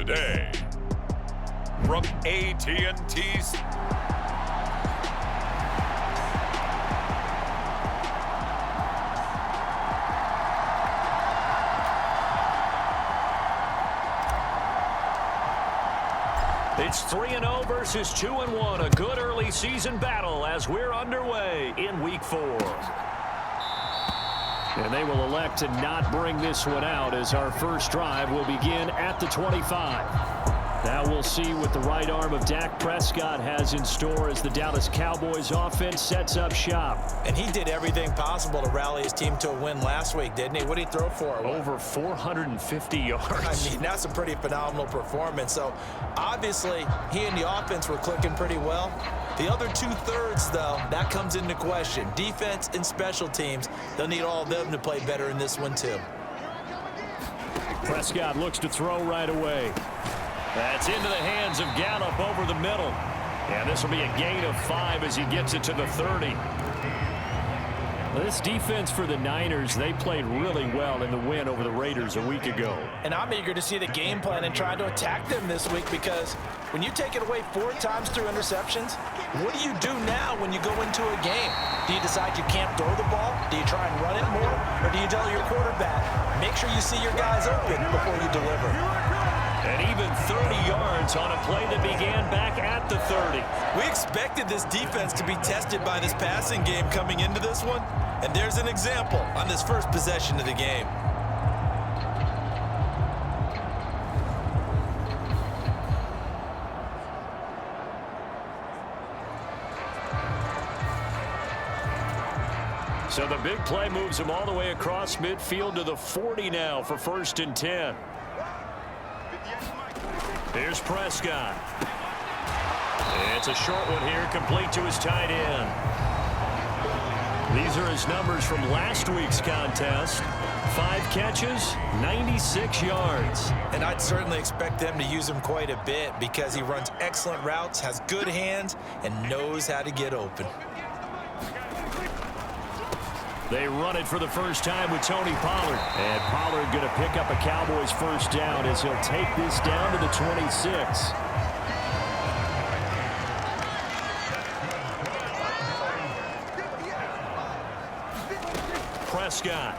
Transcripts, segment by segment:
today. From AT&T. It's 3-0 versus 2-1. A good early season battle as we're underway in Week 4. And they will elect to not bring this one out as our first drive will begin at the 25. Now we'll see what the right arm of Dak Prescott has in store as the Dallas Cowboys offense sets up shop. And he did everything possible to rally his team to a win last week, didn't he? What did he throw for? Over 450 yards. I mean, that's a pretty phenomenal performance. So, obviously, he and the offense were clicking pretty well. The other two-thirds, though, that comes into question. Defense and special teams, they'll need all of them to play better in this one, too. Prescott looks to throw right away. That's into the hands of Gallup over the middle. And this will be a gain of 5 as he gets it to the 30. This defense for the Niners, they played really well in the win over the Raiders a week ago. And I'm eager to see the game plan and try to attack them this week because when you take it away 4 times through interceptions, what do you do now when you go into a game? Do you decide you can't throw the ball? Do you try and run it more? Or do you tell your quarterback, make sure you see your guys open before you deliver? And even 30 yards on a play that began back at the 30. We expected this defense to be tested by this passing game coming into this one. And there's an example on this first possession of the game. So the big play moves him all the way across midfield to the 40 now for 1st and 10. Here's Prescott. It's a short one here, complete to his tight end. These are his numbers from last week's contest. 5 catches, 96 yards. And I'd certainly expect them to use him quite a bit because he runs excellent routes, has good hands, and knows how to get open. They run it for the first time with Tony Pollard. And Pollard going to pick up a Cowboys first down as he'll take this down to the 26. Prescott.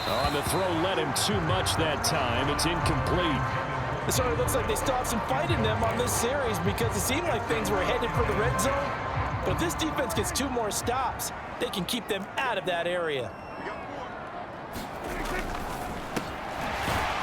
On the throw, led him too much that time. It's incomplete. It sort of looks like they stopped some fight in them on this series because it seemed like things were headed for the red zone. But if this defense gets 2 more stops, they can keep them out of that area.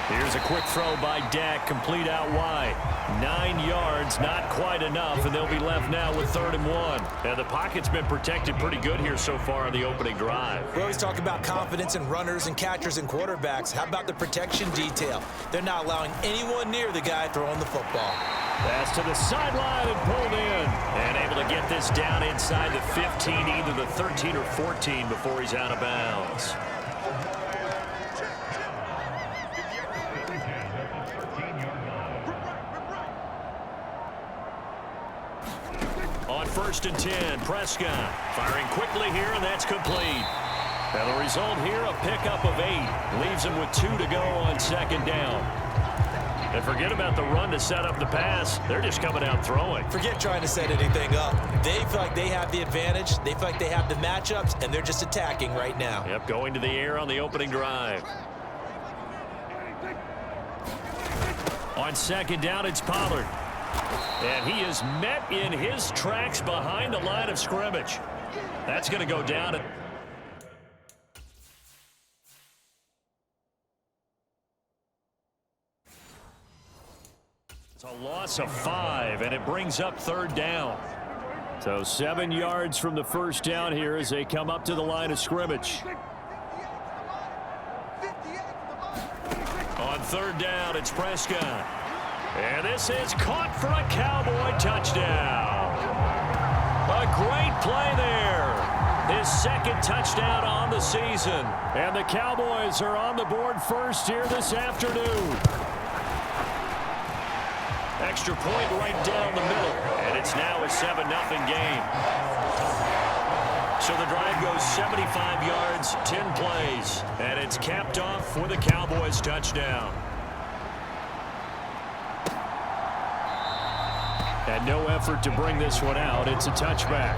Here's a quick throw by Dak, complete out wide. 9 yards, not quite enough, and they'll be left now with 3rd and 1. And the pocket's been protected pretty good here so far on the opening drive. We always talk about confidence in runners and catchers and quarterbacks. How about the protection detail? They're not allowing anyone near the guy throwing the football. Pass to the sideline and pulled in. And able to get this down inside the 15, either the 13 or 14 before he's out of bounds. On 1st and 10, Prescott firing quickly here, and that's complete. And the result here, a pickup of 8. Leaves him with 2 to go on 2nd down. And forget about the run to set up the pass. They're just coming out throwing. Forget trying to set anything up. They feel like they have the advantage. They feel like they have the matchups, and they're just attacking right now. Yep, going to the air on the opening drive. On 2nd down, it's Pollard. And he is met in his tracks behind the line of scrimmage. That's going to go down at... It's a loss of 5, and it brings up 3rd down. So 7 yards from the first down here as they come up to the line of scrimmage. On 3rd down, it's Prescott. And this is caught for a Cowboy touchdown. A great play there. His 2nd touchdown on the season. And the Cowboys are on the board first here this afternoon. Extra point right down the middle. And it's now a 7-0 game. So the drive goes 75 yards, 10 plays. And it's capped off for the Cowboys touchdown. And no effort to bring this one out. It's a touchback.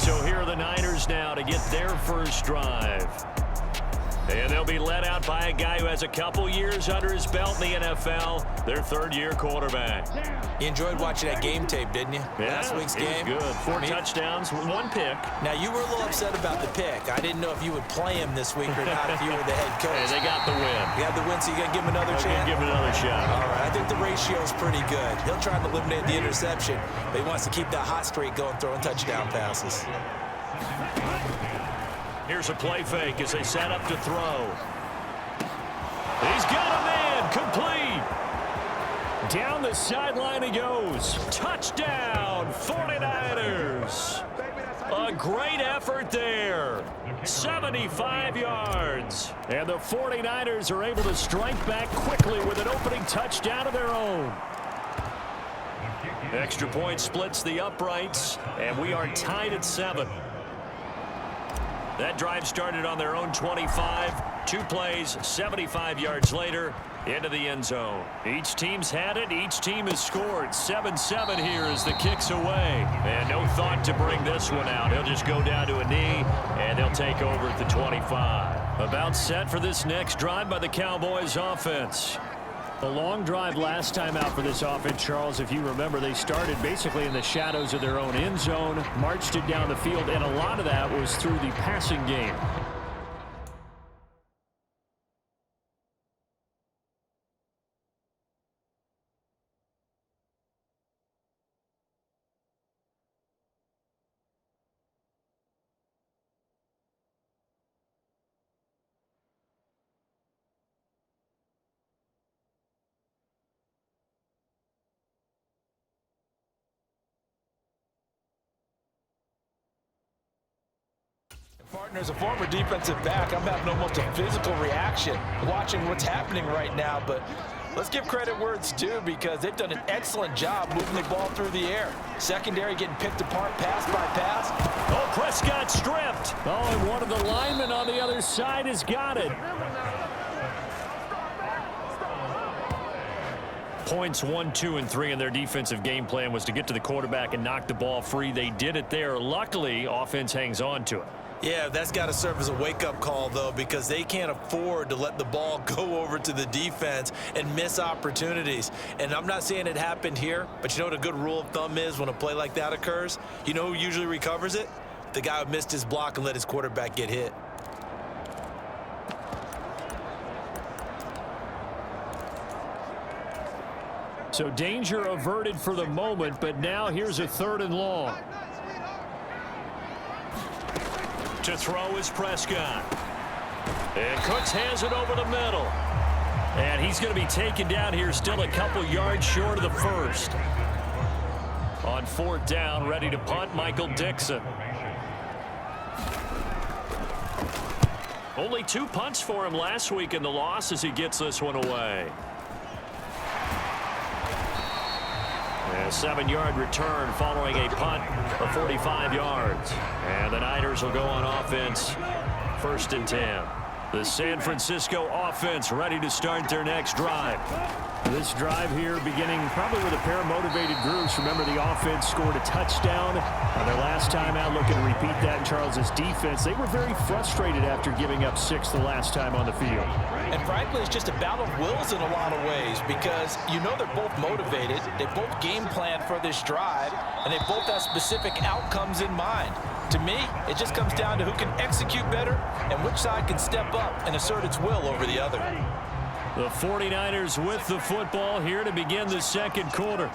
So here are the Niners now to get their first drive. And they'll be led out by a guy who has a couple years under his belt in the NFL, their third-year quarterback. You enjoyed watching that game tape, didn't you? Yeah, Last week's game. Good. Four touchdowns, one pick. Now, you were a little upset about the pick. I didn't know if you would play him this week or not if you were the head coach. Hey, they got the win. You got the win, so you got to give him another chance? Give him another shot. All right, I think the ratio's pretty good. He'll try to eliminate the interception, but he wants to keep that hot streak going, throwing touchdown passes. Here's a play fake as they set up to throw. He's got a man, complete. Down the sideline he goes. Touchdown, 49ers. A great effort there. 75 yards. And the 49ers are able to strike back quickly with an opening touchdown of their own. Extra point splits the uprights, and we are tied at 7. That drive started on their own 25. 2 plays, 75 yards later, into the end zone. Each team's had it. Each team has scored. 7-7 here as the kick's away. And no thought to bring this one out. He'll just go down to a knee, and they'll take over at the 25. About set for this next drive by the Cowboys offense. A long drive last time out for this offense, Charles. If you remember, they started basically in the shadows of their own end zone, marched it down the field, and a lot of that was through the passing game. Partner, as a former defensive back, I'm having almost a physical reaction watching what's happening right now, but let's give credit where it's due because they've done an excellent job moving the ball through the air. Secondary getting picked apart pass by pass. Oh, Prescott stripped. Oh, and one of the linemen on the other side has got it. Points 1, 2, and 3 in their defensive game plan was to get to the quarterback and knock the ball free. They did it there. Luckily, offense hangs on to it. Yeah, that's got to serve as a wake-up call, though, because they can't afford to let the ball go over to the defense and miss opportunities. And I'm not saying it happened here, but you know what a good rule of thumb is when a play like that occurs? You know who usually recovers it? The guy who missed his block and let his quarterback get hit. So danger averted for the moment, but now here's a 3rd and long. To throw is Prescott. And Cooks has it over the middle. And he's going to be taken down here, still a couple yards short of the first. On 4th down, ready to punt, Michael Dixon. Only 2 punts for him last week in the loss as he gets this one away. A 7-yard return following a punt of 45 yards. And the Niners will go on offense, 1st and 10. The San Francisco offense ready to start their next drive. This drive here beginning probably with a pair of motivated groups. Remember, the offense scored a touchdown on their last time out. Looking to repeat that in Charles's defense. They were very frustrated after giving up 6 the last time on the field. And frankly, it's just a battle of wills in a lot of ways because you know they're both motivated. They both game plan for this drive, and they both have specific outcomes in mind. To me, it just comes down to who can execute better and which side can step up and assert its will over the other. The 49ers with the football here to begin the second quarter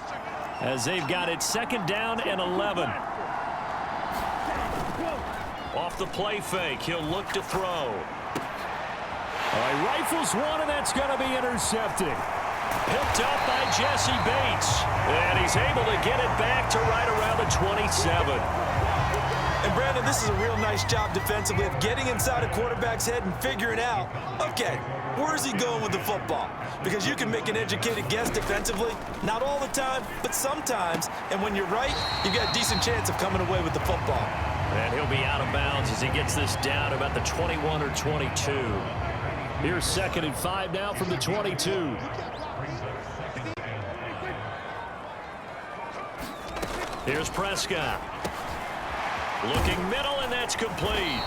as they've got it 2nd down and 11. Off the play fake, he'll look to throw. Rifles one, and that's going to be intercepted. Picked up by Jesse Bates. And he's able to get it back to right around the 27. And Brandon, this is a real nice job defensively of getting inside a quarterback's head and figuring out, okay, where's he going with the football? Because you can make an educated guess defensively, not all the time, but sometimes. And when you're right, you've got a decent chance of coming away with the football. And he'll be out of bounds as he gets this down about the 21 or 22. Here's 2nd and 5 now from the 22. Here's Prescott. Looking middle, and that's complete.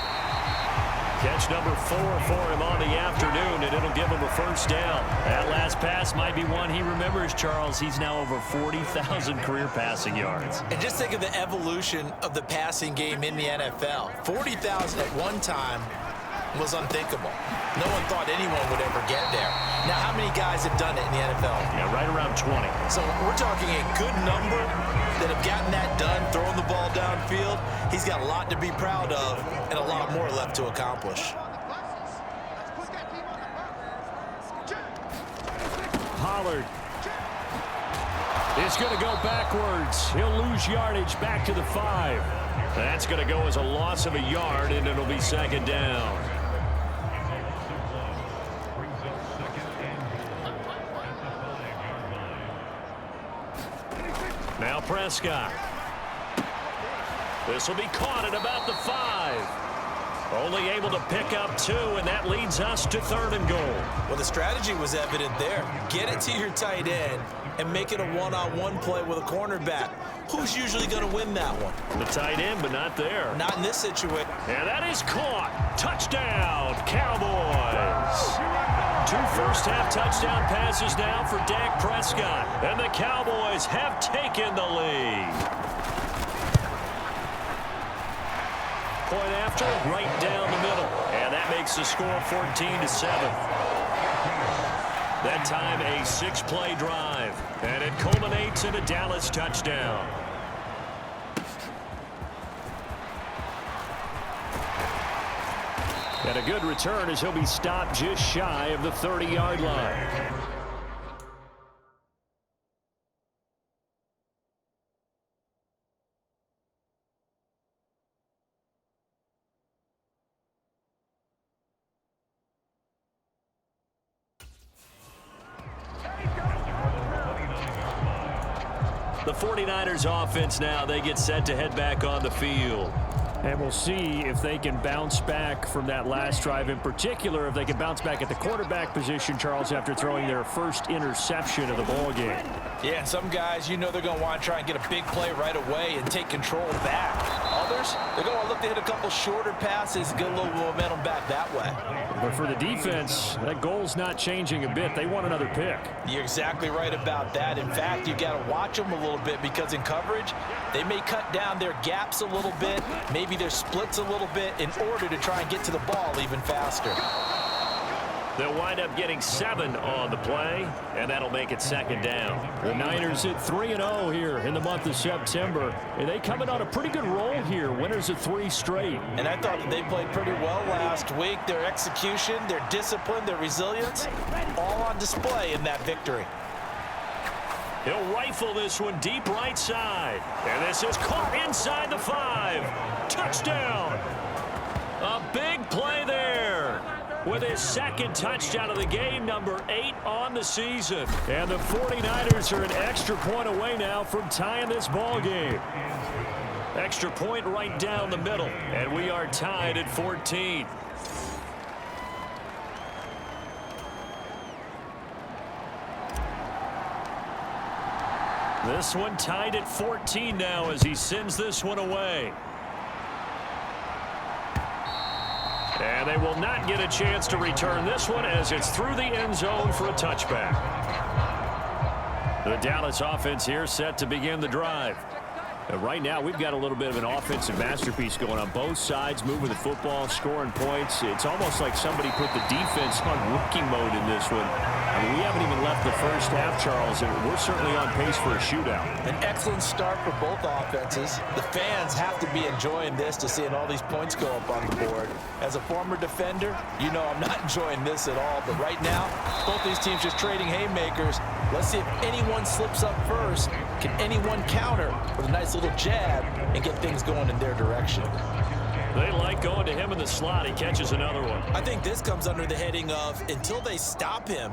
Catch number 4 for him on the afternoon, and it'll give him a first down. That last pass might be one he remembers, Charles. He's now over 40,000 career passing yards. And just think of the evolution of the passing game in the NFL. 40,000 at one time was unthinkable. No one thought anyone would ever get there. Now, how many guys have done it in the NFL? Yeah, right around 20. So we're talking a good number that have gotten that done, throwing the ball downfield. He's got a lot to be proud of and a lot more left to accomplish. Pollard is going to go backwards. He'll lose yardage back to the 5. That's going to go as a loss of a yard, and it'll be second down. Now Prescott. This will be caught at about the 5. Only able to pick up 2, and that leads us to 3rd and goal. Well, the strategy was evident there. Get it to your tight end and make it a one-on-one play with a cornerback. Who's usually going to win that one? The tight end, but not there. Not in this situation. And that is caught. Touchdown, Cowboys. 2 first-half touchdown passes now for Dak Prescott. And the Cowboys have taken the lead. Point after, right down the middle. And that makes the score 14-7. That time a 6-play drive. And it culminates in a Dallas touchdown. And a good return as he'll be stopped just shy of the 30-yard line. The 49ers offense now, they get set to head back on the field. And we'll see if they can bounce back from that last drive, in particular if they can bounce back at the quarterback position, Charles, after throwing their first interception of the ball game. Yeah, some guys, you know they're going to want to try and get a big play right away and take control back. Others, they're going to look to hit a couple shorter passes, get a little momentum back that way. But for the defense, that goal's not changing a bit. They want another pick. You're exactly right about that. In fact, you got to watch them a little bit because in coverage, they may cut down their gaps a little bit, maybe their splits a little bit in order to try and get to the ball even faster. They'll wind up getting 7 on the play, and that'll make it second down. The Niners at 3-0 here in the month of September, and they coming on a pretty good roll here. Winners of 3 straight. And I thought that they played pretty well last week. Their execution, their discipline, their resilience, all on display in that victory. He'll rifle this one deep right side. And this is caught inside the 5. Touchdown. A big play there. With his second touchdown of the game, number 8 on the season. And the 49ers are an extra point away now from tying this ball game. Extra point right down the middle. And we are tied at 14. This one tied at 14 now as he sends this one away. And they will not get a chance to return this one as it's through the end zone for a touchback. The Dallas offense here set to begin the drive. Right now, we've got a little bit of an offensive masterpiece going on both sides, moving the football, scoring points. It's almost like somebody put the defense on rookie mode in this one. I mean, we haven't even left the first half, Charles, and we're certainly on pace for a shootout. An excellent start for both offenses. The fans have to be enjoying this to seeing all these points go up on the board. As a former defender, you know I'm not enjoying this at all. But right now, both these teams just trading haymakers. Let's see if anyone slips up first. Can anyone counter with a nice little jab and get things going in their direction? They like going to him in the slot. He catches another one. I think this comes under the heading of until they stop him,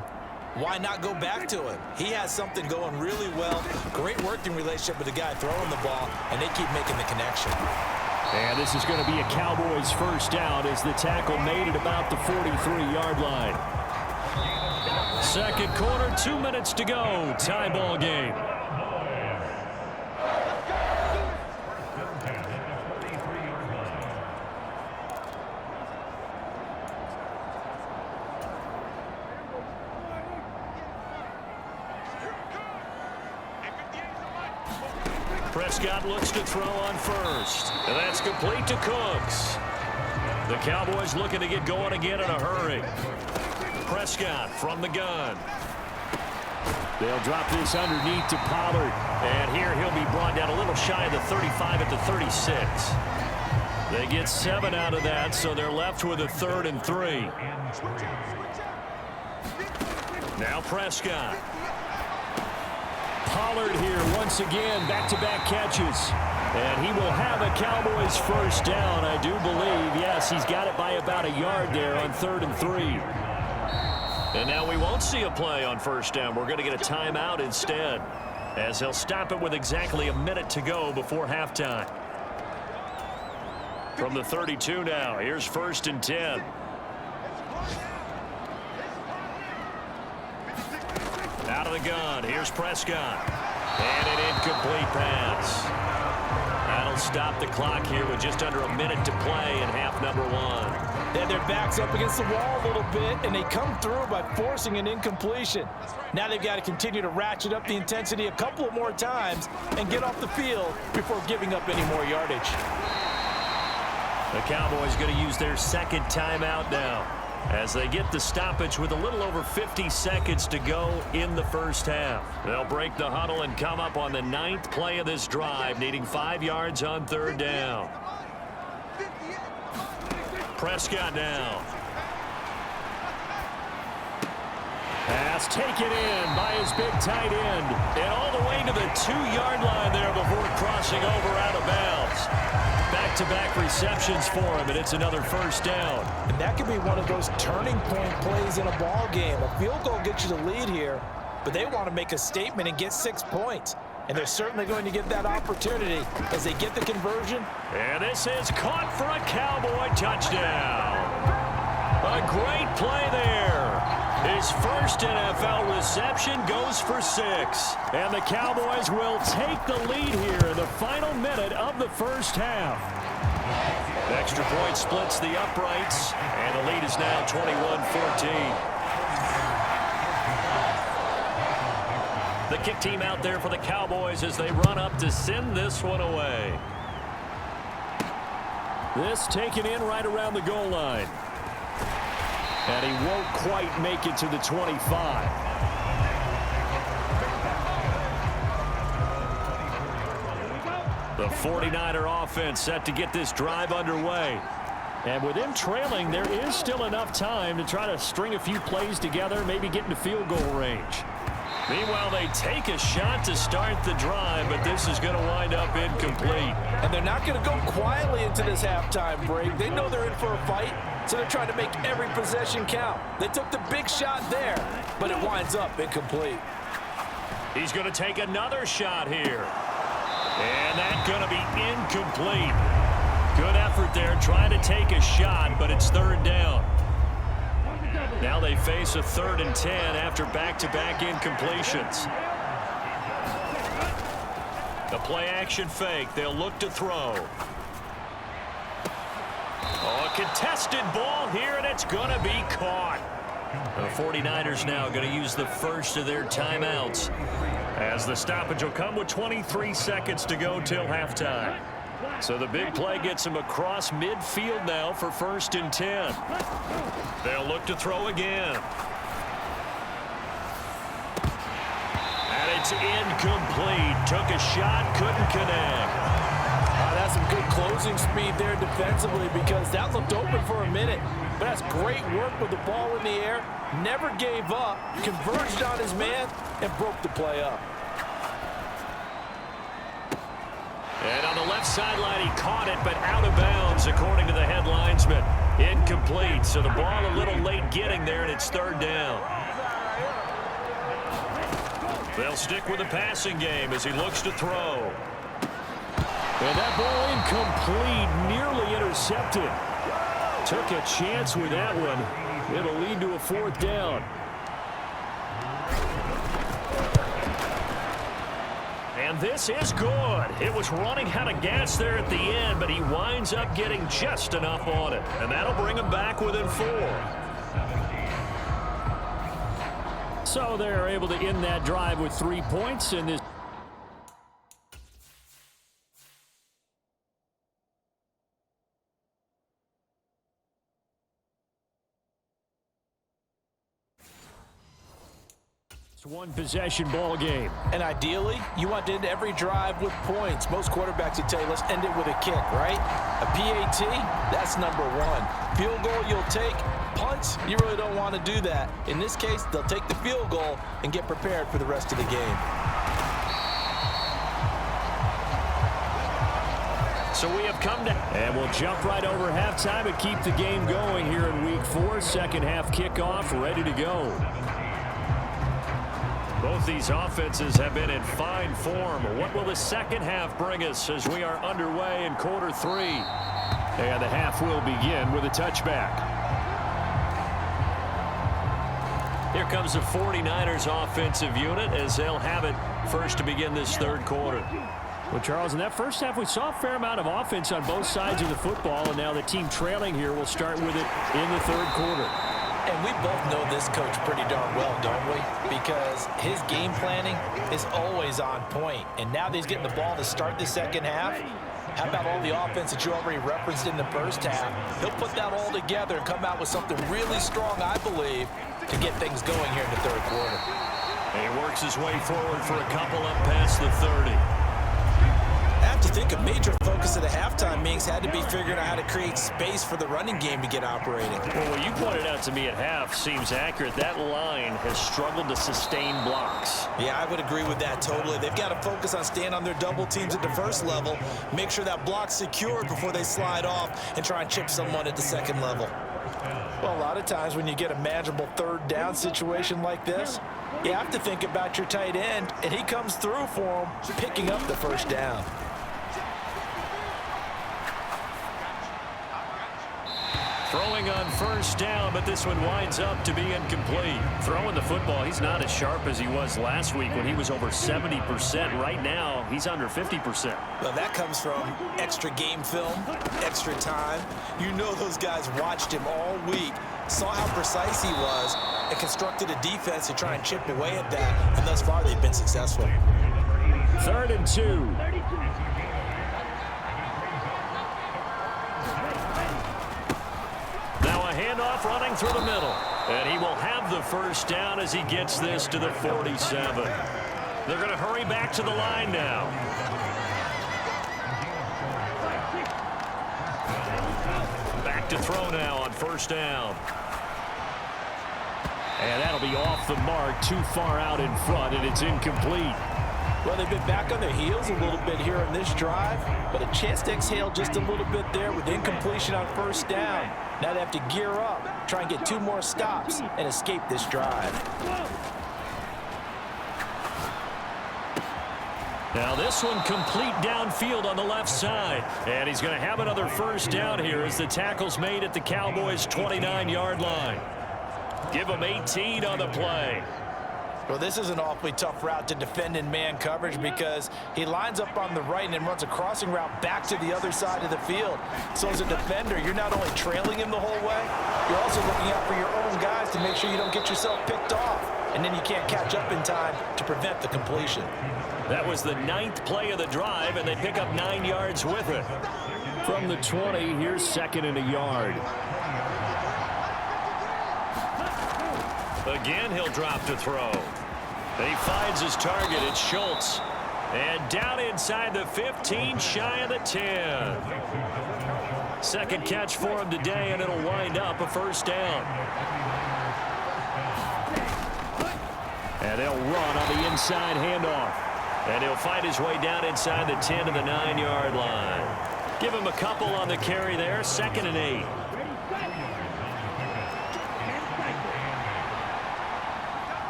why not go back to him? He has something going really well. Great working relationship with the guy throwing the ball, and they keep making the connection. And this is going to be a Cowboys first down as the tackle made at about the 43-yard line. Second quarter, 2 minutes to go. Tie ball game. Prescott looks to throw on first. And that's complete to Cooks. The Cowboys looking to get going again in a hurry. Prescott from the gun. They'll drop this underneath to Pollard. And here he'll be brought down a little shy of the 35 at the 36. They get 7 out of that, so they're left with a 3rd and 3. Now Prescott. Pollard here once again, back-to-back catches. And he will have a Cowboys first down, I do believe. Yes, he's got it by about a yard there on 3rd and 3. And now we won't see a play on first down. We're going to get a timeout instead, as they'll stop it with exactly a minute to go before halftime. From the 32 now, here's 1st and 10. Out of the gun, here's Prescott. And an incomplete pass. That'll stop the clock here with just under a minute to play in half number 1. And their back's up against the wall a little bit, and they come through by forcing an incompletion. Now they've got to continue to ratchet up the intensity a couple of more times and get off the field before giving up any more yardage. The Cowboys going to use their 2nd timeout now as they get the stoppage with a little over 50 seconds to go in the first half. They'll break the huddle and come up on the 9th play of this drive, needing 5 yards on 3rd down. Prescott now. Pass taken in by his big tight end. And all the way to the 2-yard line there before crossing over out of bounds. Back-to-back receptions for him, and it's another first down. And that could be one of those turning point plays in a ball game. A field goal gets you the lead here, but they want to make a statement and get 6 points. And they're certainly going to get that opportunity as they get the conversion. And this is caught for a Cowboy touchdown. A great play there. His first NFL reception goes for 6. And the Cowboys will take the lead here in the final minute of the first half. Extra point splits the uprights, and the lead is now 21-14. The kick team out there for the Cowboys as they run up to send this one away. This taken in right around the goal line. And he won't quite make it to the 25. The 49er offense set to get this drive underway. And with them trailing, there is still enough time to try to string a few plays together, maybe get into field goal range. Meanwhile, they take a shot to start the drive, but this is going to wind up incomplete. And they're not going to go quietly into this halftime break. They know they're in for a fight, so they're trying to make every possession count. They took the big shot there, but it winds up incomplete. He's going to take another shot here. And that's going to be incomplete. Good effort there trying to take a shot, but it's 3rd down. Now they face a 3rd and 10 after back-to-back incompletions. The play-action fake. They'll look to throw. Oh, a contested ball here, and it's going to be caught. The 49ers now going to use the first of their timeouts, as the stoppage will come with 23 seconds to go till halftime. So the big play gets him across midfield now for 1st and 10. They'll look to throw again. And it's incomplete. Took a shot, couldn't connect. That's some good closing speed there defensively, because that looked open for a minute. But that's great work with the ball in the air. Never gave up, converged on his man, and broke the play up. And on the left sideline, he caught it, but out of bounds, according to the head linesman. Incomplete, so the ball a little late getting there, and it's 3rd down. They'll stick with the passing game as he looks to throw. And that ball incomplete, nearly intercepted. Took a chance with that one. It'll lead to a 4th down. And this is good. It was running out of gas there at the end, but he winds up getting just enough on it. And that'll bring him back within 4. So they're able to end that drive with 3 points in this. One possession ball game. And ideally, you want to end every drive with points. Most quarterbacks would tell you, let's end it with a kick, right? A PAT, that's number one. Field goal you'll take. Punts, you really don't want to do that. In this case, they'll take the field goal and get prepared for the rest of the game. So we have come to, and we'll jump right over halftime and keep the game going here in week 4. Second half kickoff, ready to go. Both these offenses have been in fine form. What will the second half bring us as we are underway in quarter 3? And the half will begin with a touchback. Here comes the 49ers offensive unit as they'll have it first to begin this third quarter. Well, Charles, in that first half, we saw a fair amount of offense on both sides of the football, and now the team trailing here will start with it in the third quarter. And we both know this coach pretty darn well, don't we? Because his game planning is always on point. And now that he's getting the ball to start the second half, how about all the offense that you already referenced in the first half? He'll put that all together and come out with something really strong, I believe, to get things going here in the third quarter. And he works his way forward for a couple up past the 30. I have to think a major focus of the halftime meetings had to be figuring out how to create space for the running game to get operating. Well, what you pointed out to me at half seems accurate. That line has struggled to sustain blocks. Yeah, I would agree with that totally. They've got to focus on staying on their double teams at the first level, make sure that block's secured before they slide off and try and chip someone at the second level. Well, a lot of times when you get a manageable third down situation like this, you have to think about your tight end, and he comes through for him, picking up the first down. Throwing on first down, but this one winds up to be incomplete. Throwing the football, he's not as sharp as he was last week when he was over 70%. Right now, he's under 50%. Well, that comes from extra game film, extra time. You know those guys watched him all week, saw how precise he was, and constructed a defense to try and chip away at that, and thus far they've been successful. 3rd and 2. Handoff running through the middle. And he will have the first down as he gets this to the 47. They're going to hurry back to the line now. Back to throw now on first down. And that'll be off the mark, too far out in front, and it's incomplete. Well, they've been back on their heels a little bit here on this drive, but a chance to exhale just a little bit there with incompletion on first down. Now they have to gear up, try and get 2 more stops, and escape this drive. Now this one complete downfield on the left side. And he's going to have another first down here as the tackle's made at the Cowboys' 29-yard line. Give them 18 on the play. Well, this is an awfully tough route to defend in man coverage because he lines up on the right and then runs a crossing route back to the other side of the field. So as a defender, you're not only trailing him the whole way, you're also looking out for your own guys to make sure you don't get yourself picked off. And then you can't catch up in time to prevent the completion. That was the 9th play of the drive, and they pick up 9 yards with it. From the 20, here's 2nd and a yard. Again, he'll drop to throw. He finds his target. It's Schultz. And down inside the 15, shy of the 10. Second catch for him today, and it'll wind up a first down. And they'll run on the inside handoff. And he'll find his way down inside the 10 to the 9-yard line. Give him a couple on the carry there. 2nd and 8.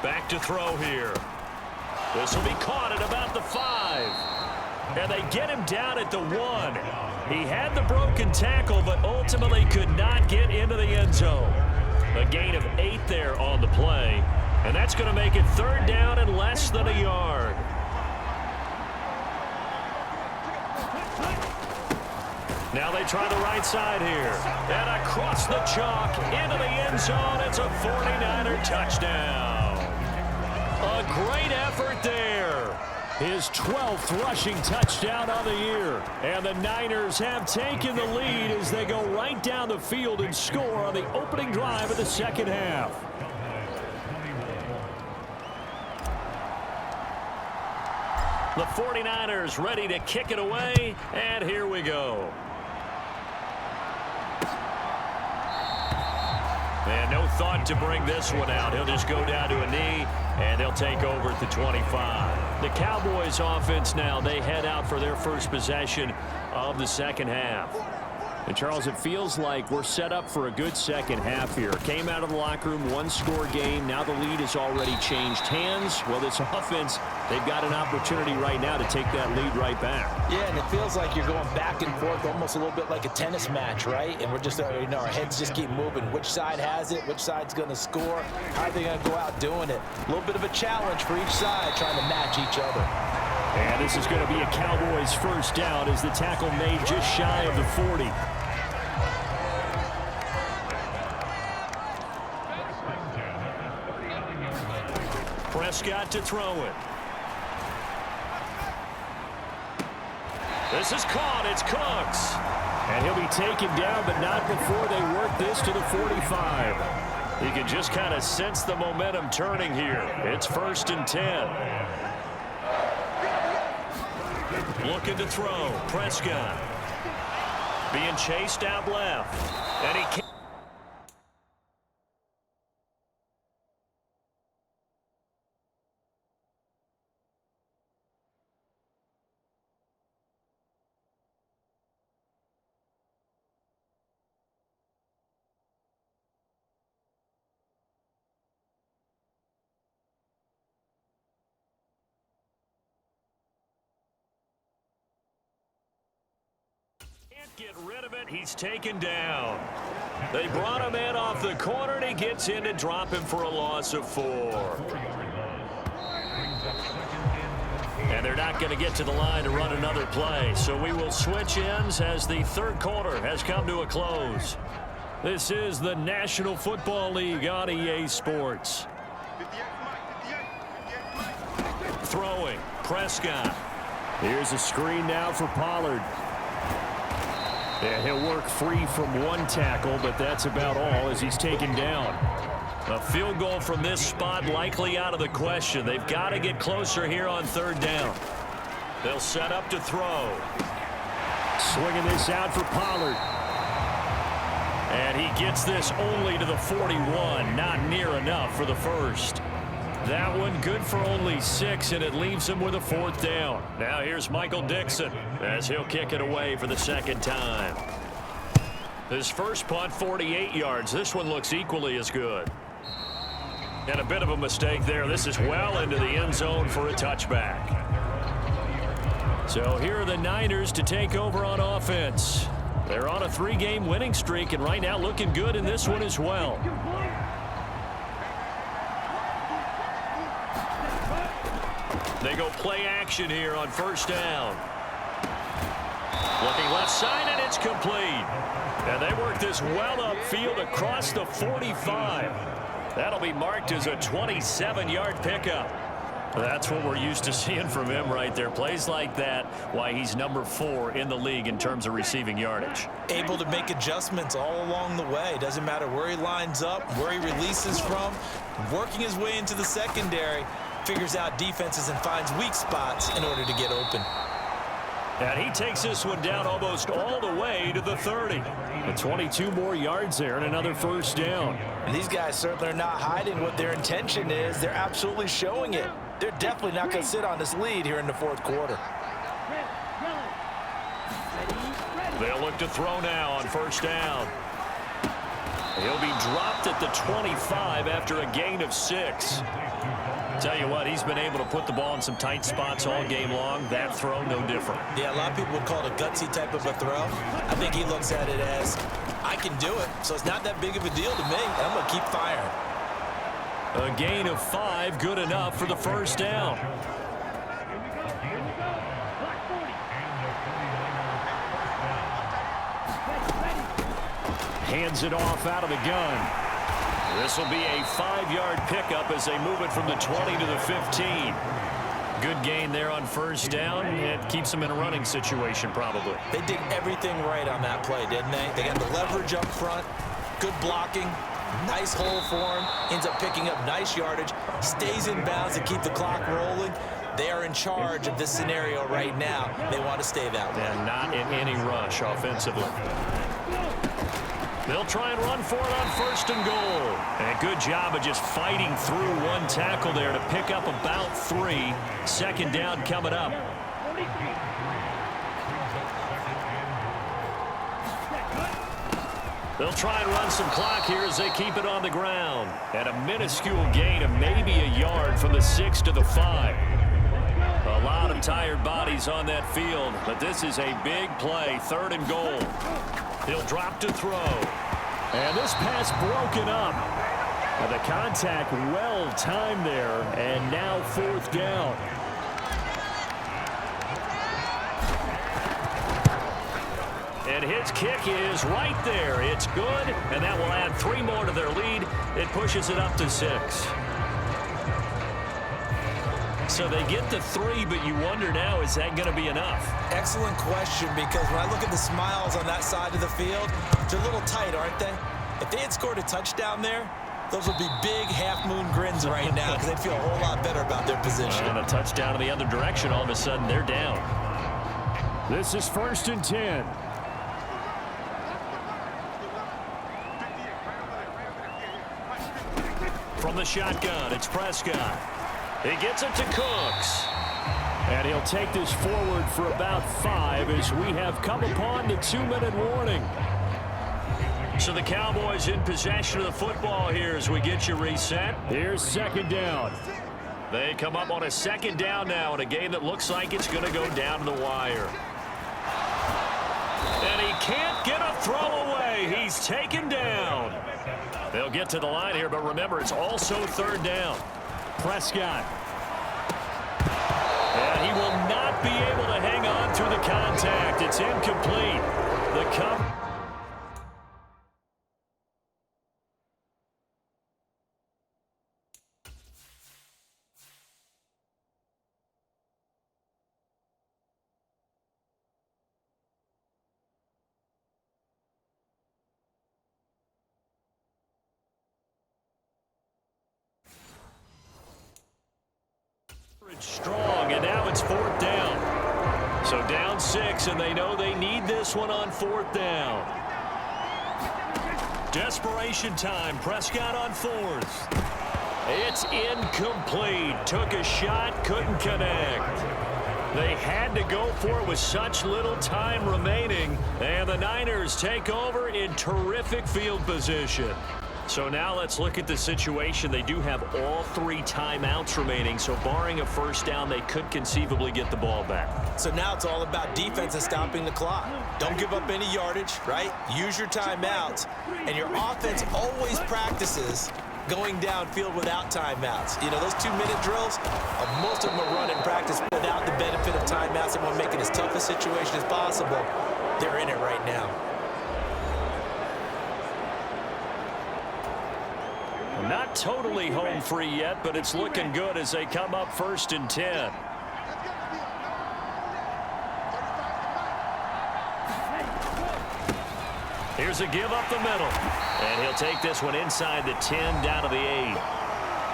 Back to throw here. This will be caught at about the 5. And they get him down at the 1. He had the broken tackle, but ultimately could not get into the end zone. A gain of 8 there on the play. And that's going to make it 3rd down and less than a yard. Now they try the right side here. And across the chalk into the end zone. It's a 49er touchdown. A great effort there. His 12th rushing touchdown of the year. And the Niners have taken the lead as they go right down the field and score on the opening drive of the second half. The 49ers ready to kick it away, and here we go. And no thought to bring this one out. He'll just go down to a knee, and they'll take over at the 25. The Cowboys offense now, they head out for their first possession of the second half. And, Charles, it feels like we're set up for a good second half here. Came out of the locker room, one-score game. Now the lead has already changed hands. Well, this offense, they've got an opportunity right now to take that lead right back. Yeah, and it feels like you're going back and forth almost a little bit like a tennis match, right? And we're just, our heads just keep moving. Which side has it? Which side's going to score? How are they going to go out doing it? A little bit of a challenge for each side trying to match each other. And this is going to be a Cowboys first down as the tackle made just shy of the 40. Prescott to throw it. This is caught. It's Cooks. And he'll be taken down, but not before they work this to the 45. You can just kind of sense the momentum turning here. It's 1st and 10. Looking to throw. Prescott. Being chased out left. And he can't. Get rid of it. He's taken down. They brought him in off the corner, and he gets in to drop him for a loss of 4. And they're not going to get to the line to run another play, so we will switch ends as the third quarter has come to a close. This is the National Football League on EA Sports. Throwing. Prescott. Here's a screen now for Pollard. And he'll work free from one tackle, but that's about all as he's taken down. A field goal from this spot likely out of the question. They've got to get closer here on 3rd down. They'll set up to throw. Swinging this out for Pollard. And he gets this only to the 41. Not near enough for the first. That one good for only 6, and it leaves him with a 4th down. Now here's Michael Dixon as he'll kick it away for the second time. His first punt, 48 yards. This one looks equally as good. And a bit of a mistake there. This is well into the end zone for a touchback. So here are the Niners to take over on offense. They're on a 3-game winning streak, and right now looking good in this one as well. They go play action here on 1st down. Looking left side, and it's complete. And they work this well upfield across the 45. That'll be marked as a 27-yard pickup. That's what we're used to seeing from him right there. Plays like that, why he's number 4 in the league in terms of receiving yardage. Able to make adjustments all along the way. Doesn't matter where he lines up, where he releases from. Working his way into the secondary. Figures out defenses and finds weak spots in order to get open. And he takes this one down almost all the way to the 30. And 22 more yards there and another 1st down. And these guys certainly are not hiding what their intention is. They're absolutely showing it. They're definitely not going to sit on this lead here in the 4th quarter. They'll look to throw now on 1st down. He'll be dropped at the 25 after a gain of 6. Tell you what, he's been able to put the ball in some tight spots all game long. That throw, no different. Yeah, a lot of people would call it a gutsy type of a throw. I think he looks at it as, I can do it, so it's not that big of a deal to me. I'm going to keep firing. A gain of 5, good enough for the 1st down. Hands it off out of the gun. This will be a 5-yard pickup as they move it from the 20 to the 15. Good gain there on 1st down. It keeps them in a running situation probably. They did everything right on that play, didn't they? They got the leverage up front, good blocking, nice hole for him, ends up picking up nice yardage, stays in bounds to keep the clock rolling. They are in charge of this scenario right now. They want to stay that way. And not in any rush offensively. They'll try and run for it on 1st and goal. And good job of just fighting through one tackle there to pick up about 3. 2nd down coming up. They'll try and run some clock here as they keep it on the ground. And a minuscule gain of maybe a yard from the 6 to the 5. A lot of tired bodies on that field, but this is a big play. 3rd and goal. He'll drop to throw. And this pass broken up. And the contact well timed there, and now 4th down. And his kick is right there. It's good, and that will add 3 more to their lead. It pushes it up to 6. So they get the 3, but you wonder now, is that going to be enough? Excellent question, because when I look at the smiles on that side of the field, they're a little tight, aren't they? If they had scored a touchdown there, those would be big half-moon grins right now because they'd feel a whole lot better about their position. And a touchdown in the other direction, all of a sudden they're down. This is 1st and 10. From the shotgun, it's Prescott. He gets it to Cooks. And he'll take this forward for about 5 as we have come upon the 2-minute warning. So the Cowboys in possession of the football here as we get you reset. Here's 2nd down. They come up on a 2nd down now in a game that looks like it's going to go down to the wire. And he can't get a throw away. He's taken down. They'll get to the line here, but remember, it's also 3rd down. Prescott. And he will not be able to hang on through the contact. It's incomplete. The cover. Strong, and now it's 4th down. So down 6, and they know they need this one on 4th down. Desperation time. Prescott on 4th. It's incomplete. Took a shot, couldn't connect. They had to go for it with such little time remaining, and the Niners take over in terrific field position. So now let's look at the situation. They do have all 3 timeouts remaining, so barring a 1st down, they could conceivably get the ball back. So now it's all about defense and stopping the clock. Don't give up any yardage, right? Use your timeouts. And your offense always practices going downfield without timeouts. You know, those 2-minute drills, most of them are run in practice without the benefit of timeouts and want to make it as tough a situation as possible. They're in it right now. Not totally home free yet, but it's looking good as they come up 1st and 10. Here's a give up the middle. And he'll take this one inside the 10 down to the 8.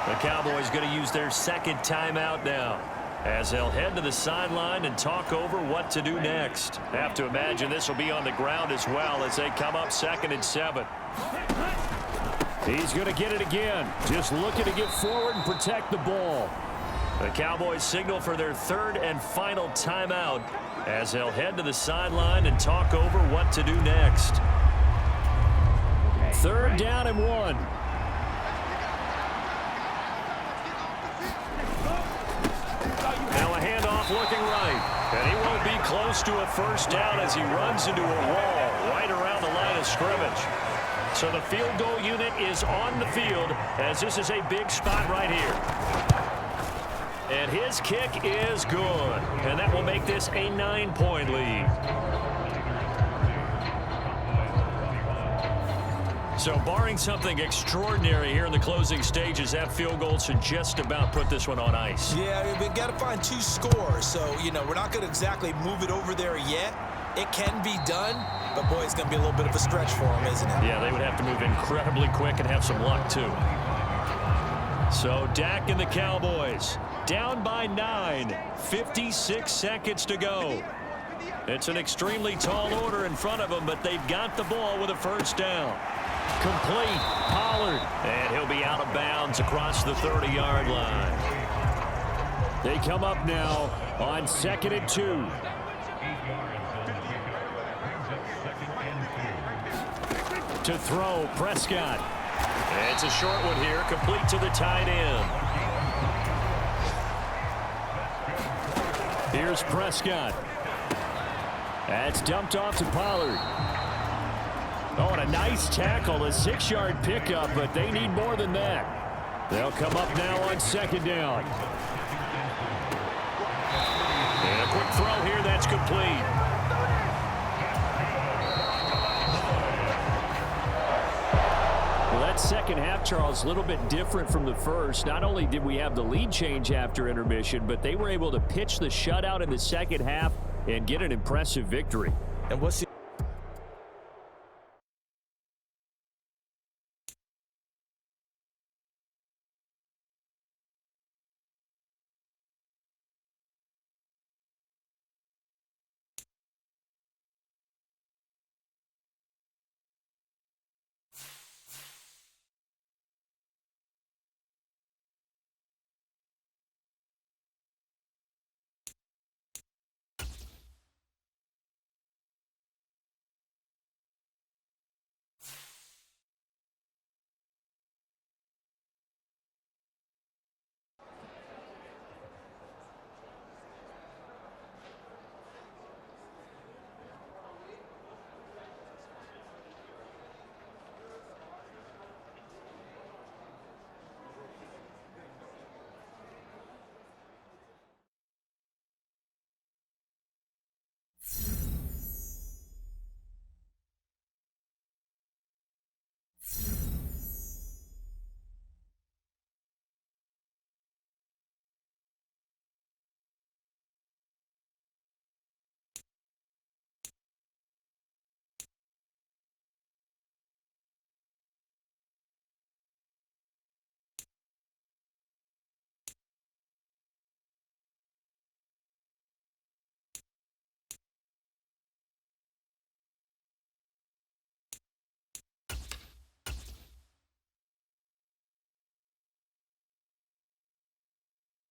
The Cowboys going to use their 2nd timeout now as they'll head to the sideline and talk over what to do next. Have to imagine this will be on the ground as well as they come up 2nd and 7. He's going to get it again. Just looking to get forward and protect the ball. The Cowboys signal for their 3rd and final timeout as they'll head to the sideline and talk over what to do next. 3rd down and 1. Now a handoff looking right. And he won't be close to a 1st down as he runs into a wall right around the line of scrimmage. So the field goal unit is on the field as this is a big spot right here. And his kick is good. And that will make this a 9-point lead. So barring something extraordinary here in the closing stages, that field goal should just about put this one on ice. Yeah, we've got to find 2 scores. So, you know, we're not going to exactly move it over there yet. It can be done, but boy, it's going to be a little bit of a stretch for them, isn't it? Yeah, they would have to move incredibly quick and have some luck, too. So Dak and the Cowboys down by 9, 56 seconds to go. It's an extremely tall order in front of them, but they've got the ball with a first down. Complete. Pollard. And he'll be out of bounds across the 30-yard line. They come up now on 2nd and 2. To throw, Prescott. It's a short one here, complete to the tight end. Here's Prescott. That's dumped off to Pollard. Oh, and a nice tackle, a 6-yard pickup, but they need more than that. They'll come up now on 2nd down. And a quick throw here, that's complete. Well, that second half, Charles, a little bit different from the first. Not only did we have the lead change after intermission, but they were able to pitch the shutout in the second half and get an impressive victory. And what's the